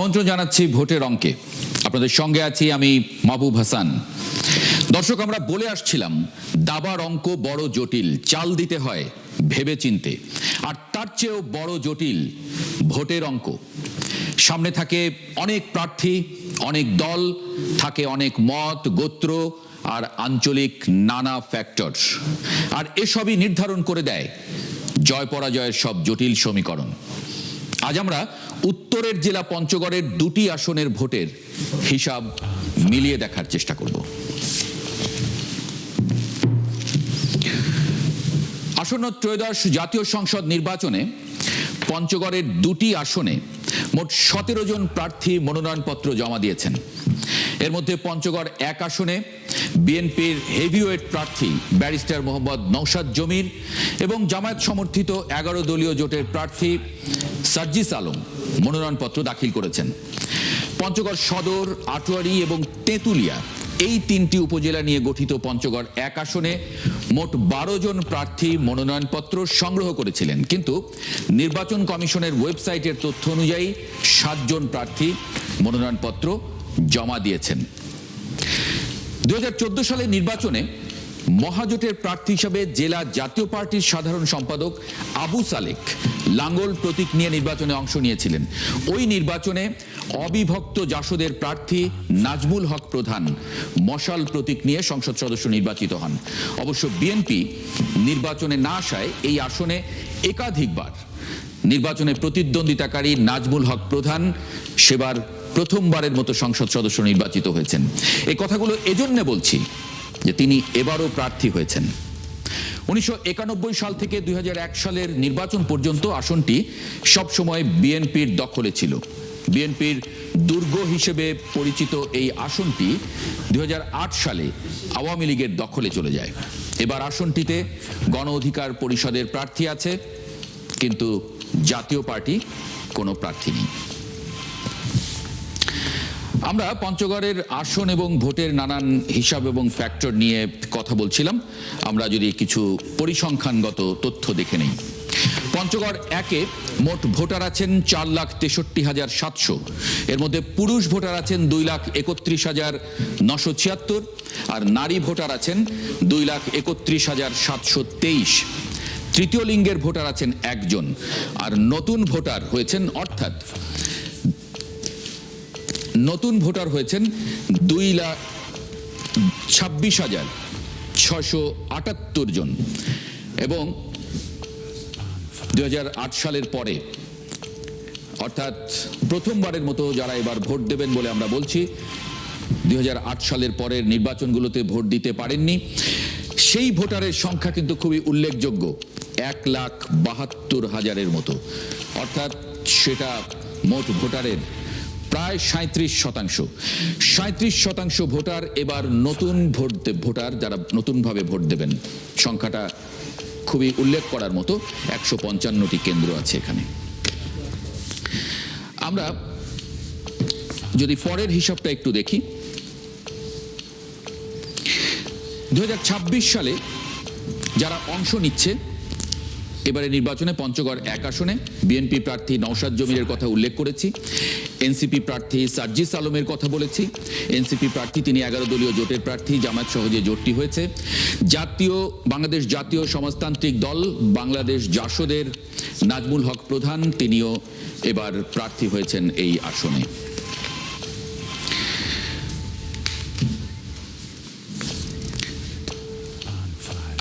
আমন্ত্রণ জানাচ্ছি ভোটের অঙ্কে। আপনাদের সঙ্গে আছি আমি মাহবুব হাসান। দর্শক, আমরা বলে আসছিলাম দাবার অঙ্ক বড় জটিল, চাল দিতে হয় ভেবে চিনতে, আর তার চেয়েও বড় জটিল ভোটের অঙ্ক। সামনে থাকে অনেক প্রার্থী, অনেক দল, থাকে অনেক মত, গোত্র আর আঞ্চলিক নানা ফ্যাক্টর, আর এসবই নির্ধারণ করে দেয় জয় পরাজয়ের সব জটিল সমীকরণ। আজ আমরা উত্তরের জেলা পঞ্চগড়ের দুটি আসনের ভোটের হিসাব মিলিয়ে দেখার চেষ্টা করব। আসন্ন ত্রয়োদশ জাতীয় সংসদ নির্বাচনে পঞ্চগড়ের দুটি আসনে মোট 17 জন প্রার্থী মনোনয়নপত্র জমা দিয়েছেন। এর মধ্যে পঞ্চগড় এক আসনে বিএনপির হেভিওয়েট প্রার্থী ব্যারিস্টার মোহাম্মদ নওশাদ জমির এবং জামায়াত সমর্থিত 11 দলীয় জোটের প্রার্থী সার্জিস আলম মনোনয়নপত্র দাখিল করেছেন। পঞ্চগড় সদর, আটোয়ারী এবং তেঁতুলিয়া এই তিনটি উপজেলা নিয়ে গঠিত পঞ্চগড় এক আসনে মোট 12 জন প্রার্থী মনোনয়নপত্র সংগ্রহ করেছিলেন, কিন্তু নির্বাচন কমিশনের ওয়েবসাইটের তথ্য অনুযায়ী 7 জন প্রার্থী মনোনয়নপত্র জমা দিয়েছেন। 2014 সালের নির্বাচনে মহাজোটের প্রার্থী হিসাবে জেলা জাতীয় পার্টির সাধারণ সম্পাদক আবু সালেক লাঙ্গল প্রতীক নিয়ে নির্বাচনে অংশ নিয়েছিলেন। ওই নির্বাচনে অবিভক্ত জাসদের প্রার্থী নাজমুল হক প্রধান মশাল প্রতীক নিয়ে সংসদ সদস্য নির্বাচিত হন। অবশ্য বিএনপি নির্বাচনে না আসায় এই আসনে একাধিকবার নির্বাচনে প্রতিদ্বন্দ্বিতাকারী নাজমুল হক প্রধান সেবার প্রথমবারের মতো সংসদ সদস্য নির্বাচিত হয়েছেন। এই কথাগুলো এজন্য বলছি যে তিনি এবারও প্রার্থী হয়েছেন। 1991 সাল থেকে 2001 সালের নির্বাচন পর্যন্ত আসনটি সবসময় বিএনপির দখলে ছিল। বিএনপির দুর্গ হিসেবে পরিচিত এই আসনটি 2008 সালে আওয়ামী লীগের দখলে চলে যায়। এবার আসনটিতে গণ অধিকার পরিষদের প্রার্থী আছে, কিন্তু জাতীয় পার্টি কোনো প্রার্থী নেই। আমরা পঞ্চগড়ের আসন এবং ভোটের নানান হিসাব এবং ফ্যাক্টর নিয়ে কথা বলছিলাম। আমরা যদি কিছু পরিসংখ্যানগত তথ্য দেখে নেই, পঞ্চগড় একে মোট ভোটার আছেন 4,63,700। এর মধ্যে পুরুষ ভোটার আছেন 2,31,976 আর নারী ভোটার আছেন 2,31,723। তৃতীয় লিঙ্গের ভোটার আছেন একজন, আর নতুন ভোটার হয়েছেন, অর্থাৎ নতুন ভোটার হয়েছেন 2,26,678 জন। এবং 2008 সালের পরে, অর্থাৎ প্রথমবারের মতো যারা এবার ভোট দেবেন বলে আমরা বলছি, 2008 সালের পরের নির্বাচনগুলোতে ভোট দিতে পারেননি, সেই ভোটারের সংখ্যা কিন্তু খুবই উল্লেখযোগ্য, 1,72,000-এর মতো। অর্থাৎ সেটা মোট ভোটারের প্রায় 37%। ভোটার এবার নতুন ভোটার, যারা নতুনভাবে ভোট দেবেন, সংখ্যাটা খুবই উল্লেখ করার মতো। 155টি কেন্দ্র আছে এখানে। আমরা যদি পরের হিসাবটা একটু দেখি, 2026 সালে যারা অংশ নিচ্ছে এবারে নির্বাচনে পঞ্চগড় এক আসনে, বিএনপি প্রার্থী নওশাদ জমিরের কথা উল্লেখ করেছি, এনসিপি প্রার্থী সার্জিস আলমের কথা বলেছি। এনসিপি প্রার্থী, তিনি 11 দলীয় জোটের প্রার্থী, জামায়াত সহজে জোটটি হয়েছে। বাংলাদেশ জাতীয় সমাজতান্ত্রিক দল বাংলাদেশ জাসদের নাজমুল হক প্রধান, তিনিও এবার প্রার্থী হয়েছেন এই আসনে।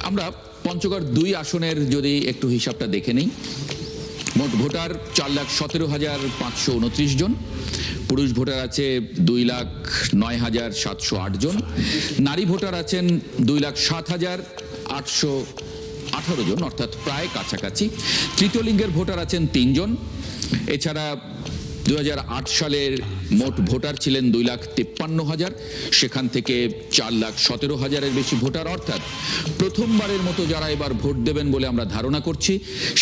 আমরা পঞ্চগড় 2 আসনের যদি একটু হিসাবটা দেখে নিই, মোট ভোটার 4,17,529 জন, পুরুষ ভোটার আছে 2,09,708 জন, নারী ভোটার আছেন 2,07,818 জন, অর্থাৎ প্রায় কাছাকাছি। তৃতীয় লিঙ্গের ভোটার আছেন 3 জন। এছাড়া 2008 সালের মোট ভোটার ছিলেন 2,53,000, সেখান থেকে 4,17,000-এর বেশি ভোটার, অর্থাৎ প্রথমবারের মতো যারা এবার ভোট দেবেন বলে আমরা ধারণা করছি,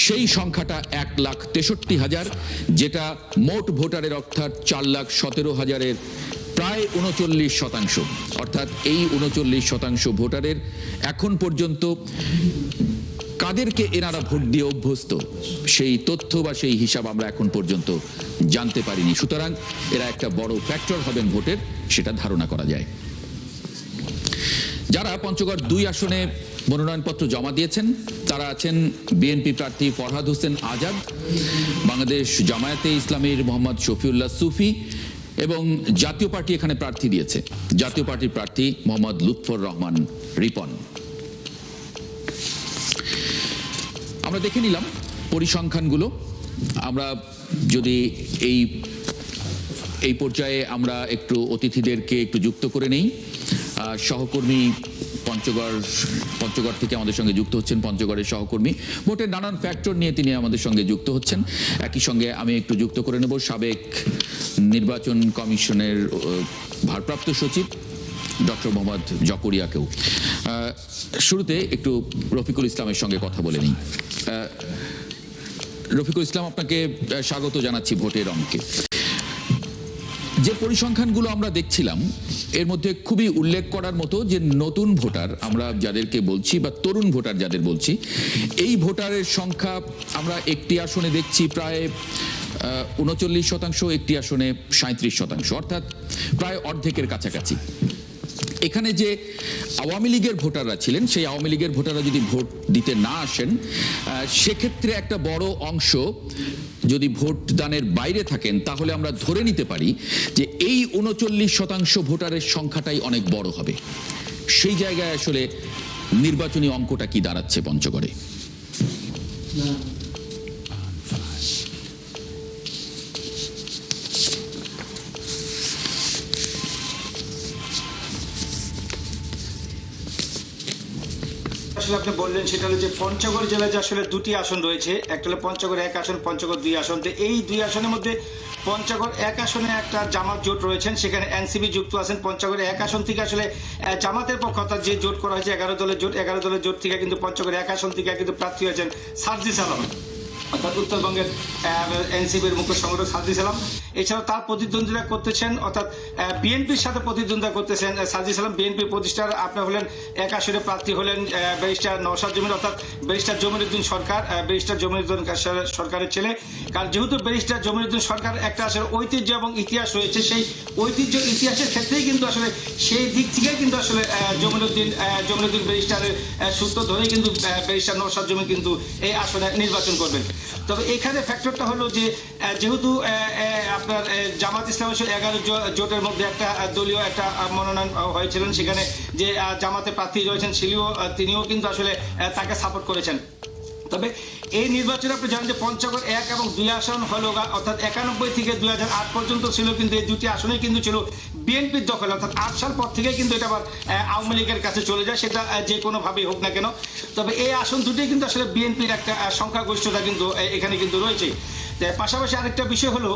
সেই সংখ্যাটা 1,63,000, যেটা মোট ভোটারের অর্থাৎ 4,17,000-এর প্রায় 39%। অর্থাৎ এই 39% ভোটারের এখন পর্যন্ত কাদেরকে এনারা ভোট দিয়ে অভ্যস্ত সেই তথ্য বা সেই হিসাব আমরা এখন পর্যন্ত জানতে পারিনি। সুতরাং এরা একটা বড় ফ্যাক্টর হবেন ভোটের, সেটা ধারণা করা যায়। যারা পঞ্চগড় 2 আসনে মনোনয়নপত্র জমা দিয়েছেন তারা আছেন বিএনপি প্রার্থী ফরহাদ হোসেন আজাদ, বাংলাদেশ জামায়াতে ইসলামীর মোহাম্মদ শফিউল্লাহ সুফি এবং জাতীয় পার্টি এখানে প্রার্থী দিয়েছে, জাতীয় পার্টির প্রার্থী মোহাম্মদ লুৎফর রহমান রিপন। আমরা দেখে নিলাম পরিসংখ্যানগুলো। আমরা যদি এই পর্যায়ে আমরা একটু অতিথিদেরকে একটু যুক্ত করে নেই। সহকর্মী পঞ্চগড় থেকে আমাদের সঙ্গে যুক্ত হচ্ছেন, পঞ্চগড়ের সহকর্মী, ভোটের নানান ফ্যাক্টর নিয়ে তিনি আমাদের সঙ্গে যুক্ত হচ্ছেন। একই সঙ্গে আমি একটু যুক্ত করে নেব সাবেক নির্বাচন কমিশনের ভারপ্রাপ্ত সচিব ডক্টর মোহাম্মদ জকরিয়াকেও। শুরুতে একটু রফিকুল ইসলামের সঙ্গে কথা বলে নিই। রফিকুল ইসলাম, আপনাকে স্বাগত জানাচ্ছি ভোটের অঙ্কে। যে পরিসংখ্যানগুলো আমরা দেখছিলাম এর মধ্যে খুবই উল্লেখ করার মতো যে নতুন ভোটার আমরা যাদেরকে বলছি বা তরুণ ভোটার যাদের বলছি, এই ভোটারের সংখ্যা আমরা একটি আসনে দেখছি প্রায় 39%, একটি আসনে 37%, অর্থাৎ প্রায় অর্ধেকের কাছাকাছি। এখানে যে আওয়ামী লীগের ভোটাররা ছিলেন সেই আওয়ামী লীগের ভোটাররা যদি ভোট দিতে না আসেন সেক্ষেত্রে একটা বড় অংশ যদি ভোটদানের বাইরে থাকেন তাহলে আমরা ধরে নিতে পারি যে এই 39% ভোটারের সংখ্যাটাই অনেক বড় হবে। সেই জায়গায় আসলে নির্বাচনী অঙ্কটা কি দাঁড়াচ্ছে পঞ্চগড়ে? আসলে আপনি বললেন সেটা হলো যে পঞ্চগড় জেলায় যে আসলে 2টি আসন রয়েছে, একটা হলো পঞ্চগড় 1 আসন, পঞ্চগড় 2 আসন। তো এই 2 আসনের মধ্যে পঞ্চগড় 1 আসনে একটা জামাত জোট রয়েছেন, সেখানে এনসিপি যুক্ত আছেন। পঞ্চগড় 1 আসন থেকে আসলে জামাতের পক্ষ অর্থাৎ যে জোট করা হয়েছে 11 দলের জোট থেকে কিন্তু পঞ্চগড় 1 আসন থেকে কিন্তু প্রার্থী হয়েছেন সার্জিস আলম, অর্থাৎ উত্তরবঙ্গের এনসিপির মুখ্য সংগঠক সার্জিস আলম। এছাড়াও তার প্রতিদ্বন্দ্বিতা করতেছেন অর্থাৎ বিএনপির সাথে প্রতিদ্বন্দ্বিতা করতেছেন সার্জিস আলম। বিএনপি প্রতিষ্ঠার আপনার হলেন 1 আসনে প্রার্থী হলেন ব্যারিস্টার নওশাদ জমির, অর্থাৎ ব্যারিস্টার জমিরুদ্দিন সরকার, ব্যারিস্টার জমিরুদ্দিন সরকারের ছেলে। কারণ যেহেতু ব্যারিস্টার জমিরুদ্দিন সরকার একটা আসলে ঐতিহ্য এবং ইতিহাস রয়েছে, সেই ঐতিহ্য ইতিহাসের ক্ষেত্রেই কিন্তু আসলে সেই দিক থেকে কিন্তু আসলে জমিরুদ্দিন ব্যারিস্টারের সূত্র ধরেই কিন্তু ব্যারিস্টার নওশাদ জমি কিন্তু এই আসনে নির্বাচন করবেন। তবে এখানে ফ্যাক্টরটা হলো যে যেহেতু আপনার জামাত ইসলাম 11 জোটের মধ্যে একটা দলীয় একটা মনোনয়ন হয়েছিলেন, সেখানে যে জামাতের প্রার্থী রয়েছেন তিনিও কিন্তু আসলে তাকে সাপোর্ট করেছেন। তবে এই নির্বাচনে আপনি জানেন যে পঞ্চগড় 1 এবং 2 আসন হলো অর্থাৎ 91 থেকে 2008 পর্যন্ত ছিল কিন্তু এই 2টি আসনেই কিন্তু ছিল বিএনপির দখল, অর্থাৎ 8 সাল পর থেকে কিন্তু এটা আবার আওয়ামী লীগের কাছে চলে যায়, সেটা যে কোনোভাবেই হোক না কেন। তবে এই আসন দুটি কিন্তু আসলে বিএনপির একটা সংখ্যাগরিষ্ঠতা কিন্তু এখানে কিন্তু রয়েছে। পাশাপাশি আরেকটা বিষয় হলো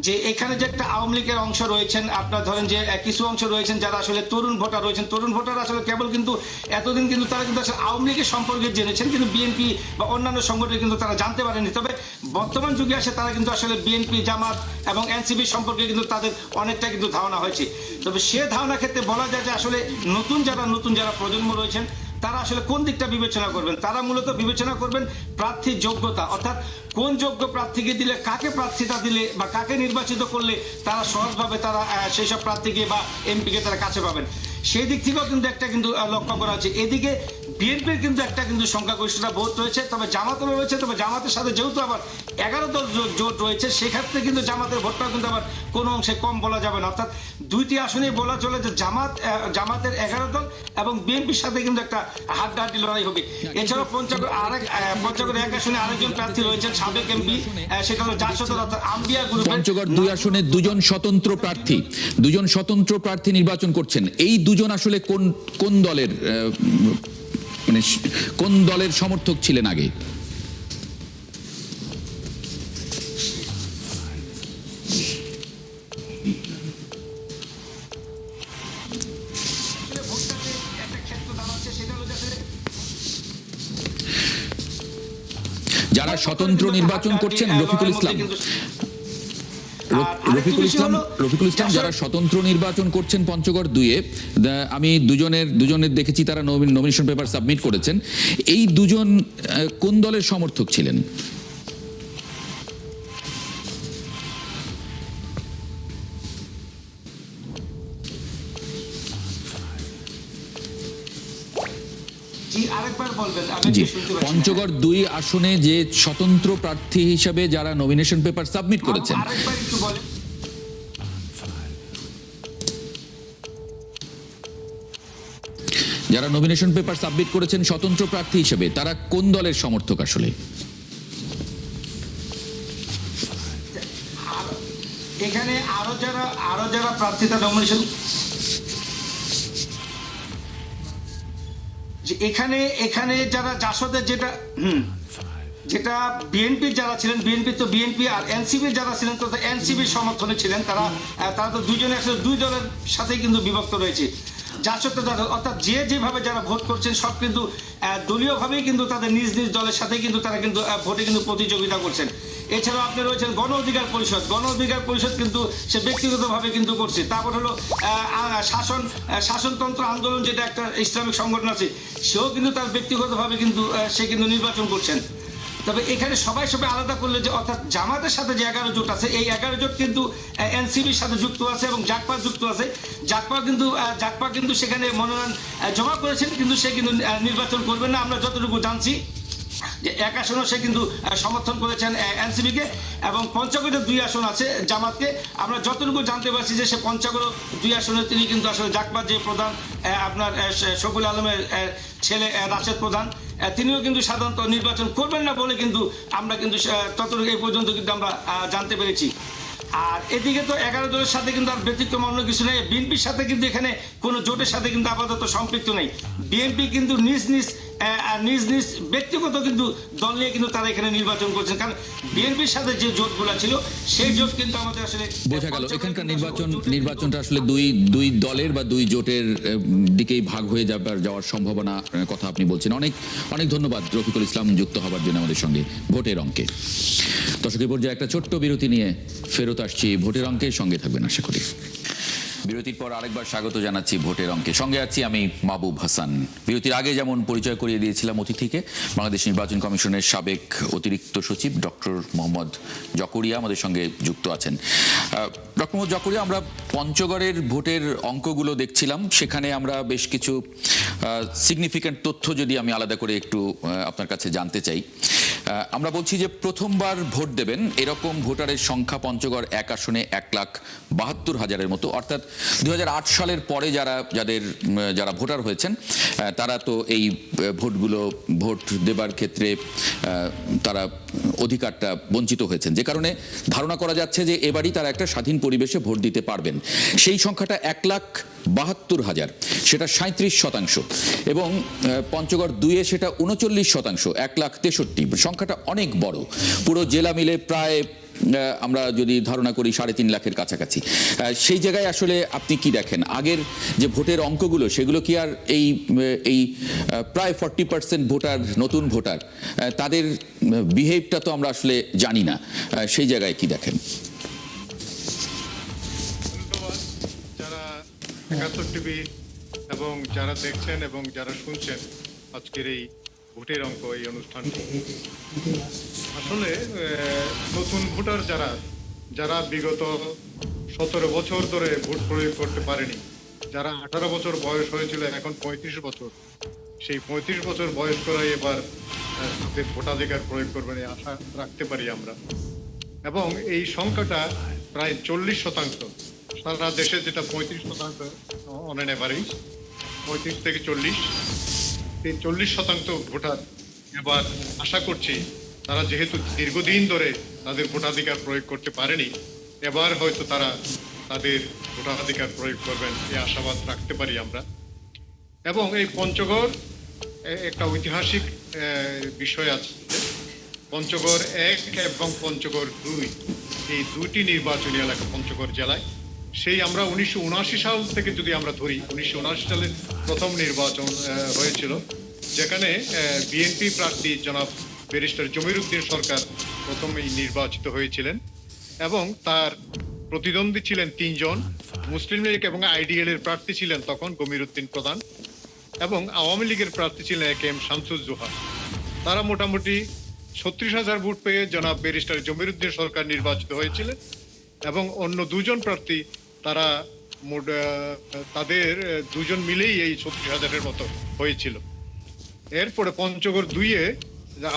যে এখানে যে একটা আওয়ামী লীগের অংশ রয়েছেন, আপনার ধরেন যে কিছু অংশ রয়েছেন যারা আসলে তরুণ ভোটার রয়েছেন, তরুণ ভোটার আসলে কেবল কিন্তু এতদিন কিন্তু তারা কিন্তু আসলে আওয়ামী লীগের সম্পর্কে জেনেছেন, কিন্তু বিএনপি বা অন্যান্য সংগঠন কিন্তু তারা জানতে পারেনি। তবে বর্তমান যুগে আসে তারা কিন্তু আসলে বিএনপি, জামাত এবং এনসিপি সম্পর্কে কিন্তু তাদের অনেকটা কিন্তু ধারণা হয়েছে। তবে সে ধারণা ক্ষেত্রে বলা যায় যে আসলে নতুন যারা প্রজন্ম রয়েছেন তারা আসলে কোন দিকটা বিবেচনা করবেন, তারা মূলত বিবেচনা করবেন প্রার্থীর যোগ্যতা, অর্থাৎ কোন যোগ্য প্রার্থীকে দিলে, কাকে প্রার্থিতা দিলে বা কাকে নির্বাচিত করলে তারা সহজভাবে তারা সেই সব প্রার্থীকে বা এমপিকে তারা কাছে পাবেন। সেই দিক থেকেও কিন্তু একটা কিন্তু লক্ষ্য করা হচ্ছে। এদিকে বিএনপির কিন্তু একটা কিন্তু সংখ্যাগরিষ্ঠতা ভোট রয়েছে, তবে জামাতেরও রয়েছে। তবে জামাতের সাথে যেহেতু আবার 11 দল জোট রয়েছে, সেক্ষেত্রে কিন্তু জামাতের ভোটটা কিন্তু আবার কোনো অংশে কম বলা যাবে না, অর্থাৎ 2টি আসনেই বলা চলে যে জামাতের 11 দল এবং বিএনপির সাথে কিন্তু একটা হাড্ডাহাড্ডি লড়াই হবে। এছাড়াও পঞ্চগড় 1 আসনে আরেকজন প্রার্থী রয়েছেন সাবেক এমপি, সেটা হলো জাসদ অর্থাৎ আম্বিয়া গ্রুপ। পঞ্চগড় 2 আসনে দুজন স্বতন্ত্র প্রার্থী নির্বাচন করছেন। এই দুজন আসলে কোন দলের মানে কোন দলের সমর্থক ছিলেন আগে? যারা স্বতন্ত্র নির্বাচন করছেন, রফিকুল ইসলাম রফিকুল ইসলাম যারা স্বতন্ত্র নির্বাচন করছেন পঞ্চগড় 2-এ, আমি দুজনের দেখেছি তারা নমিনেশন পেপার সাবমিট করেছেন। এই দুজন কোন দলের সমর্থক ছিলেন? আরেকবার বলবেন, জি, পঞ্চগড় 2 আসনে যে স্বতন্ত্র প্রার্থী হিসেবে যারা নমিনেশন পেপার সাবমিট করেছেন, আরেকবার একটু বলেন। যারা নমিনেশন পেপার সাবমিট করেছেন স্বতন্ত্র প্রার্থী হিসেবে, তারা কোন দলের সমর্থক আসলে? এখানে আরো যারা প্রার্থীতা নমিনেশন, যে এখানে যারা জাসদের যেটা বিএনপি যারা ছিলেন, বিএনপি আর এনসিপি যারা ছিলেন, তো এনসিপির সমর্থনে ছিলেন তারা তো দুইজনে আসলে দুই দলের সাথে কিন্তু বিভক্ত রয়েছে। জাসদ অর্থাৎ যেভাবে যারা ভোট করছেন সব কিন্তু দলীয়ভাবেই কিন্তু তাদের নিজ নিজ দলের সাথে কিন্তু তারা কিন্তু ভোটে কিন্তু প্রতিযোগিতা করছেন। এছাড়াও আপনি রয়েছেন গণ অধিকার পরিষদ কিন্তু সে ব্যক্তিগতভাবে কিন্তু করছে। তারপর হলো শাসনতন্ত্র আন্দোলন, যেটা একটা ইসলামিক সংগঠন আছে, সেও কিন্তু তার ব্যক্তিগতভাবে কিন্তু সে কিন্তু নির্বাচন করছেন। তবে এখানে সবাই আলাদা করলে, যে অর্থাৎ জামাতের সাথে যে 11 জোট আছে, এই 11 জোট কিন্তু এনসিপির সাথে যুক্ত আছে এবং জাকপা যুক্ত আছে। জাকপা কিন্তু সেখানে মনোনয়ন জমা করেছেন, কিন্তু সে কিন্তু নির্বাচন করবেন না। আমরা যতটুকু জানছি যে 1 আসনও সে কিন্তু সমর্থন করেছেন এনসিপিকে, এবং পঞ্চগড়ে 2 আসন আছে জামাতকে। আমরা যতটুকু জানতে পারছি যে সে পঞ্চগড় 2 আসনে তিনি কিন্তু আসলে জাকপার যে প্রধান আপনার শফিউল আলমের ছেলে রাশেদ প্রধান, তিনিও কিন্তু সাধারণত নির্বাচন করবেন না বলে কিন্তু আমরা কিন্তু ততটুকু এই পর্যন্ত কিন্তু আমরা জানতে পেরেছি। আর এদিকে তো 11 দলের সাথে কিন্তু আর ব্যতিক্রম অন্য কিছু নেই। বিএনপির সাথে কিন্তু এখানে কোনো জোটের সাথে কিন্তু আপাতত সম্পৃক্ত নেই। বিএনপি কিন্তু নিজ নিজ ব্যক্তিগত কিন্তু দল নিয়ে কিন্তু তারা এখানে নির্বাচন করছেন, কারণ বিএনপির সাথে যে জোটগুলো ছিল সেই জোট কিন্তু আমাদের আসলে বোঝা গেল এখানকার নির্বাচনটা আসলে দুই দলের বা দুই জোটের দিকেই ভাগ হয়ে যাওয়ার সম্ভাবনা কথা আপনি বলছেন। অনেক ধন্যবাদ রফিকুল ইসলাম যুক্ত হবার জন্য আমাদের সঙ্গে ভোটের অঙ্কে। দর্শক, এই পর্যায়ে একটা ছোট্ট বিরতি নিয়ে ফেরত আসছি ভোটের অঙ্কে, সঙ্গে থাকবেন আশা করি। বিরতির পর আরেকবার স্বাগত জানাচ্ছি ভোটের অঙ্কে। সঙ্গে আছি আমি মাহবুব হাসান। বিরতির আগে যেমন পরিচয় করিয়ে দিয়েছিলাম অতিথিকে, বাংলাদেশ নির্বাচন কমিশনের সাবেক অতিরিক্ত সচিব ডক্টর মোহাম্মদ জকরিয়া আমাদের সঙ্গে যুক্ত আছেন। ডক্টর মোহাম্মদ জকরিয়া, আমরা পঞ্চগড়ের ভোটের অঙ্কগুলো দেখছিলাম, সেখানে আমরা বেশ কিছু সিগনিফিক্যান্ট তথ্য যদি আমি আলাদা করে একটু আপনার কাছে জানতে চাই। আমরা বলছি যে প্রথমবার ভোট দেবেন এরকম ভোটারের সংখ্যা পঞ্চগড় 1 আসনে 1,72,000-এর মতো, অর্থাৎ 2008 সালের পরে যারা ভোটার হয়েছেন তারা তো এই ভোট দেবার ক্ষেত্রে তারা অধিকারটা বঞ্চিত হয়েছেন, যে কারণে ধারণা করা যাচ্ছে যে এবারই তারা একটা স্বাধীন পরিবেশে ভোট দিতে পারবেন। সেই সংখ্যাটা 1,72,000, সেটা 37%, এবং পঞ্চগড় 2-এ সেটা 39%, 1,63,000। সংখ্যাটা অনেক বড়, পুরো জেলা মিলে প্রায় আমরা যদি ধারণা করি 3.5 লাখের কাছাকাছি। সেই জায়গায় আসলে আপনি কি দেখেন, আগের যে ভোটের অঙ্কগুলো সেগুলো কি আর এই প্রায় 40% ভোটার, নতুন ভোটার, তাদের বিহেভটা তো আমরা আসলে জানি না, সেই জায়গায় কি দেখেন? যারা 71 টিভি এবং যারা দেখছেন এবং যারা শুনছেন আজকের এই ভোটের অঙ্ক এই অনুষ্ঠানটি, আসলে নতুন ভোটার যারা বিগত 17 বছর ধরে ভোট প্রয়োগ করতে পারেনি, যারা 18 বছর বয়স হয়েছিল এখন 35 বছর, সেই 35 বছর বয়স করাই এবার তাদের ভোটাধিকার প্রয়োগ করবেন এই আশা রাখতে পারি আমরা। এবং এই সংখ্যাটা প্রায় 40%, সারা দেশে যেটা 35% অন এন এভারেজ, 35 থেকে 40, এই 40% ভোটার এবার আশা করছি তারা যেহেতু দীর্ঘদিন ধরে তাদের ভোটাধিকার প্রয়োগ করতে পারেনি, এবার হয়তো তারা তাদের ভোটাধিকার প্রয়োগ করবেন এই আশাবাদ রাখতে পারি আমরা। এবং এই পঞ্চগড় একটা ঐতিহাসিক বিষয় আছে, পঞ্চগড় 1 এবং পঞ্চগড় 2, এই দুইটি নির্বাচনী এলাকা পঞ্চগড় জেলায়। সেই আমরা 1979 সাল থেকে যদি আমরা ধরি, 1979 সালে প্রথম নির্বাচন হয়েছিল, যেখানে বিএনপি প্রার্থী জনাব ব্যারিস্টার জমির উদ্দিন সরকার প্রথমেই নির্বাচিত হয়েছিলেন, এবং তার প্রতিদ্বন্দ্বী ছিলেন ৩ জন, মুসলিম লীগ এবং আইডিএল এর প্রার্থী ছিলেন তখন গমির উদ্দিন প্রধান, এবং আওয়ামী লীগের প্রার্থী ছিলেন এ.কে.এম. শামসুজ্জোহা। তারা মোটামুটি ৩৬,০০০ ভোট পেয়ে জনাব ব্যারিস্টার জমির উদ্দিন সরকার নির্বাচিত হয়েছিলেন, এবং অন্য ২ জন প্রার্থী তারা তাদের ২ জন মিলেই এই ৩৬,০০০-এর মতো হয়েছিল। এরপরে পঞ্চগড় ২-এ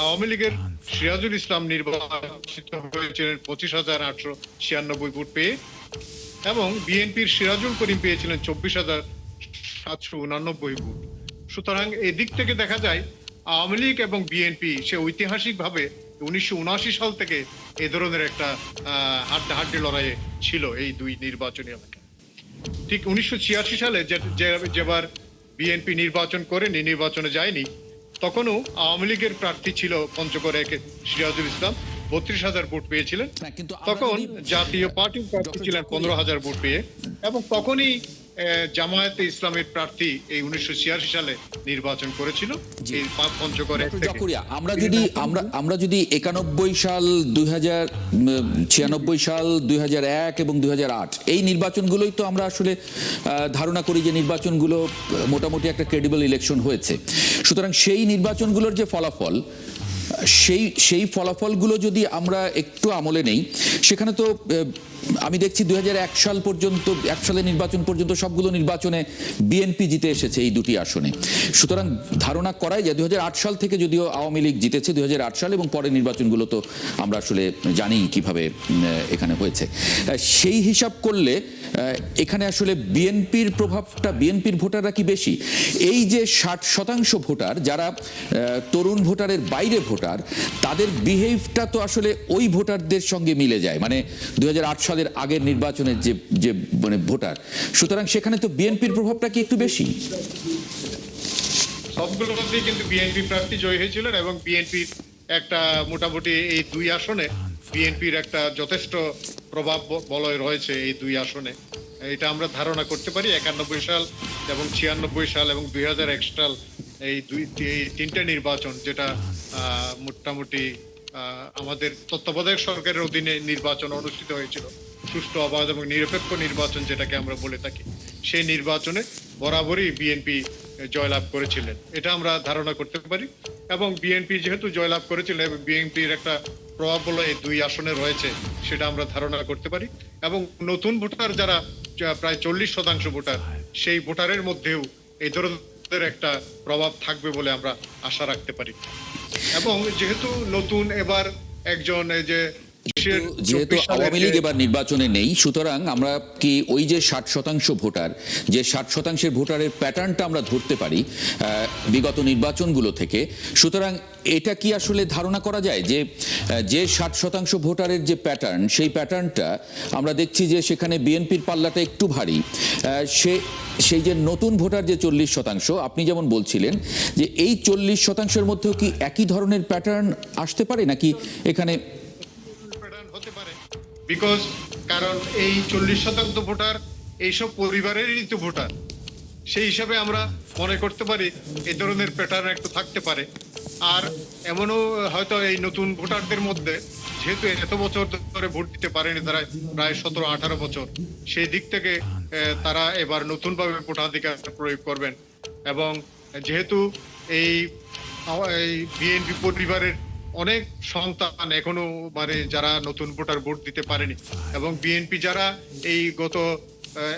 আওয়ামী লীগের সিরাজুল ইসলাম নির্বাচিত হয়েছিলেন ২৫,৮৯৬ ভোট পেয়ে, এবং বিএনপির সিরাজুল করিম পেয়েছিলেন ২৪,৭৮৯ ভোট। সুতরাং এদিক থেকে দেখা যায় আওয়ামী লীগ এবং বিএনপি সে ঐতিহাসিকভাবে ১৯৭৯ সাল থেকে এ ধরনের একটা হাড্ডাহাড্ডি লড়াইয়ে ছিল এই দুই নির্বাচনী এলাকায়। ঠিক ১৯৮৬ সালে যেবার বিএনপি নির্বাচন করেনি, নির্বাচনে যায়নি, তখনও আওয়ামী লীগের প্রার্থী ছিল পঞ্চগড় ১ সিরাজুল ইসলাম, ৩২,০০০ ভোট পেয়েছিলেন। কিন্তু তখন জাতীয় পার্টির প্রার্থী ছিলেন ১৫,০০০ ভোট পেয়ে, এবং তখনই জামায়াতে ইসলামের প্রার্থী এই ১৯৮৬ সালে নির্বাচন করেছিল এই পঞ্চগড় ১ থেকে। জকরিয়া, আমরা যদি ৯১ সাল, ২০৯৬ সাল, ২০০১ এবং ২০০৮ এই নির্বাচনগুলোই তো আমরা আসলে ধারণা করি যে নির্বাচনগুলো মোটামুটি একটা ক্রেডিবল ইলেকশন হয়েছে। সুতরাং সেই নির্বাচনগুলোর যে ফলাফল, সেই ফলাফলগুলো যদি আমরা একটু আমলে নেই, সেখানে তো আমি দেখছি ২০০১ সাল পর্যন্ত, ১ সালের নির্বাচন পর্যন্ত সবগুলো নির্বাচনে বিএনপি জিতে এসেছে এই দুটি আসনে। সুতরাং ধারণা করাই যায় ২০০৮ সাল থেকে যদিও আওয়ামী লীগ জিতেছে, ২০০৮ সাল এবং পরের নির্বাচনগুলো তো আমরা আসলে জানি কিভাবে এখানে হয়েছে। সেই হিসাব করলে এখানে আসলে বিএনপির প্রভাবটা, বিএনপির ভোটাররা কি বেশি? এই যে ৬০% ভোটার যারা তরুণ ভোটারের বাইরে ভোটার, তাদের বিহেভটা তো আসলে ওই ভোটারদের সঙ্গে মিলে যায়, মানে ২০০৮ সালের আগের নির্বাচনের যে মানে ভোটার। সুতরাং সেখানে তো বিএনপির প্রভাবটা কি একটু বেশি? সবগুলো মধ্যেই কিন্তু বিএনপি প্রার্থী জয়ী হয়েছিলেন, এবং বিএনপির একটা মোটামুটি এই দুই আসনে বিএনপির একটা যথেষ্ট প্রভাব বলয় রয়েছে এই দুই আসনে। এটা আমরা ধারণা করতে পারি। ৯১ সাল এবং ৯৬ সাল এবং ২০০১ সাল এই তিনটা নির্বাচন, যেটা মোটামুটি আমাদের তত্ত্বাবধায়ক সরকারের অধীনে নির্বাচন অনুষ্ঠিত হয়েছিল, সুষ্ঠু, অবাধ এবং নিরপেক্ষ নির্বাচন যেটাকে আমরা বলে থাকি, সেই নির্বাচনে বরাবরই বিএনপি জয়লাভ করেছিলেন, এটা আমরা ধারণা করতে পারি। এবং বিএনপি যেহেতু জয়লাভ করেছিলেন এবং বিএনপির একটা প্রভাব বলে এই দুই আসনে রয়েছে, সেটা আমরা ধারণা করতে পারি। এবং নতুন ভোটার যারা প্রায় ৪০% ভোটার, সেই ভোটারের মধ্যেও এই ধরনের একটা প্রভাব থাকবে বলে আমরা আশা রাখতে পারি। এবং যেহেতু নতুন এবার একজন যেহেতু আওয়ামী লীগ এবার নির্বাচনে নেই, সুতরাং আমরা কি ওই যে ৬০% ভোটার, যে ৬০% ভোটারের প্যাটার্নটা আমরা ধরতে পারি বিগত নির্বাচনগুলো থেকে, সুতরাং এটা কি আসলে ধারণা করা যায় যে ৬০% ভোটারের যে প্যাটার্ন, সেই প্যাটার্নটা আমরা দেখছি যে সেখানে বিএনপির পাল্লাটা একটু ভারী। সেই যে নতুন ভোটার যে ৪০%, আপনি যেমন বলছিলেন যে এই ৪০%-এর মধ্যেও কি একই ধরনের প্যাটার্ন আসতে পারে, নাকি এখানে হতে পারে? বিকজ কারণ এই ৪০% ভোটার এইসব পরিবারেরই তো ভোটার, সেই হিসাবে আমরা মনে করতে পারি এই ধরনের প্যাটার্ন একটু থাকতে পারে। আর এমনও হয়তো এই নতুন ভোটারদের মধ্যে, যেহেতু এত বছর ধরে ভোট দিতে পারেনি, তারা প্রায় ১৭-১৮ বছর, সেই দিক থেকে তারা এবার নতুনভাবে ভোটাধিকার প্রয়োগ করবেন। এবং যেহেতু এই বিএনপি পরিবারের অনেক সন্তান এখনো মানে যারা নতুন ভোটার ভোট দিতে পারেনি, এবং বিএনপি যারা এই গত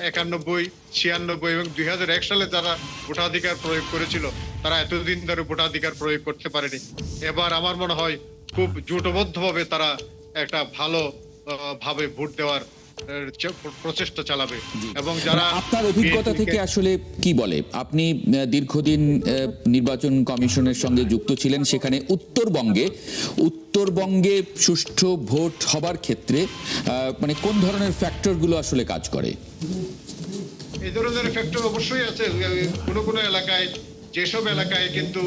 ৯১, ৯৬ এবং ২০০১ সালে যারা ভোটাধিকার প্রয়োগ করেছিল, তারা এতদিন ধরে ভোটাধিকার প্রয়োগ করতে পারেনি। এবার আমার মনে হয় খুব জোটবদ্ধভাবে তারা একটা ভালো ভাবে ভোট দেওয়ার প্রচেষ্টা চালাবে। এবং যারা আপনার অভিজ্ঞতা থেকে আসলে কি বলে, আপনি দীর্ঘদিন নির্বাচন কমিশনের সঙ্গে যুক্ত ছিলেন, সেখানে উত্তরবঙ্গে সুষ্ঠু ভোট হবার ক্ষেত্রে মানে কোন ধরনের ফ্যাক্টরগুলো আসলে কাজ করে? এই ধরনের ফ্যাক্টর অবশ্যই আছে। কোনো এলাকায়, যেসব এলাকায় কিন্তু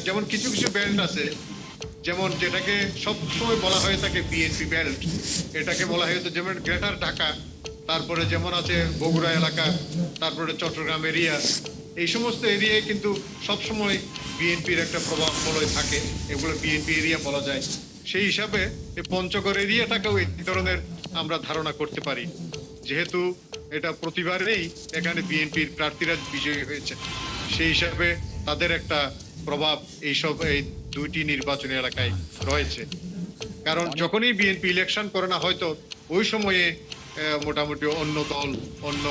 যেমন কিছু বেল্ট আছে, যেমন যেটাকে সবসময় বলা হয়ে থাকে বিএনপি বেল্ট, এটাকে বলা হয়েছে যেমন গ্রেটার ঢাকা, তারপরে যেমন আছে বগুড়া এলাকা, তারপরে চট্টগ্রাম এরিয়া, এই সমস্ত এরিয়ায় কিন্তু সবসময় বিএনপির একটা প্রভাব বলয় থাকে, এগুলো বিএনপি এরিয়া বলা যায়। সেই হিসাবে এই পঞ্চগড় এরিয়াটাকেও এই ধরনের আমরা ধারণা করতে পারি, যেহেতু এটা প্রতিবারেই এখানে বিএনপির প্রার্থীরা বিজয়ী হয়েছে, সেই হিসাবে তাদের একটা প্রভাব এই দুইটি নির্বাচনী এলাকায় রয়েছে। কারণ যখনই বিএনপি ইলেকশন করে না, হয়তো ওই সময়ে মোটামুটি অন্য দল, অন্য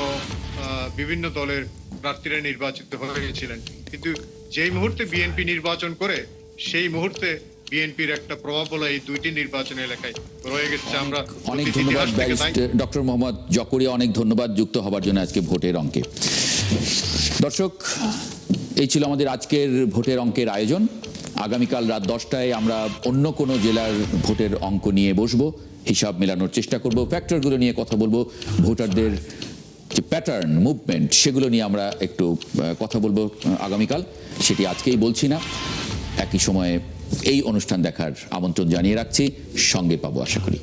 বিভিন্ন দলের প্রার্থীরা নির্বাচিত হয়েছিলেন, কিন্তু যেই মুহূর্তে বিএনপি নির্বাচন করে সেই মুহূর্তে বিএনপির একটা প্রভাব বলে এই দুইটি নির্বাচনী এলাকায় রয়ে গেছে। আমরা অনেক ধন্যবাদ ডক্টর মোহাম্মদ জকরিয়া, অনেক ধন্যবাদ যুক্ত হবার জন্য আজকে ভোটের অঙ্কে। দর্শক, এই ছিল আমাদের আজকের ভোটের অঙ্কের আয়োজন। আগামীকাল রাত 10টায় আমরা অন্য কোনো জেলার ভোটের অঙ্ক নিয়ে বসবো, হিসাব মেলানোর চেষ্টা করব, ফ্যাক্টরগুলো নিয়ে কথা বলবো, ভোটারদের যে প্যাটার্ন, মুভমেন্ট, সেগুলো নিয়ে আমরা একটু কথা বলবো আগামীকাল। সেটি আজকেই বলছি না। একই সময়ে এই অনুষ্ঠান দেখার আমন্ত্রণ জানিয়ে রাখছি, সঙ্গে পাবো আশা করি।